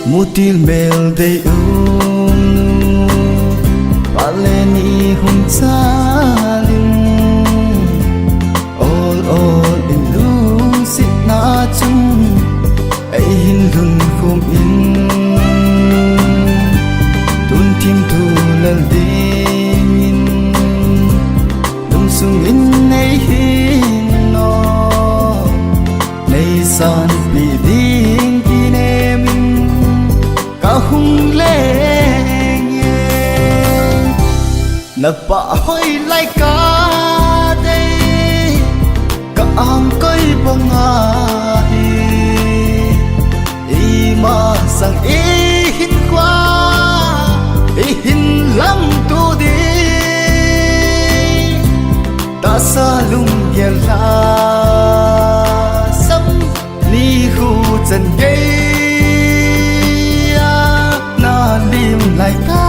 mutil mel de paleni hum chalim all in lung sit na chung ai hin lun khom in tun tim thu lal ding in lung sung in nei hin no nei san pi ding ki ne min ka hung le nấp bạ hơi lại cả đây cả ang cây bông ai ý mà sang ý hin qua ý hin lắm tu đi ta xa lung kia la sắm ni khu chân gây na lim lại cả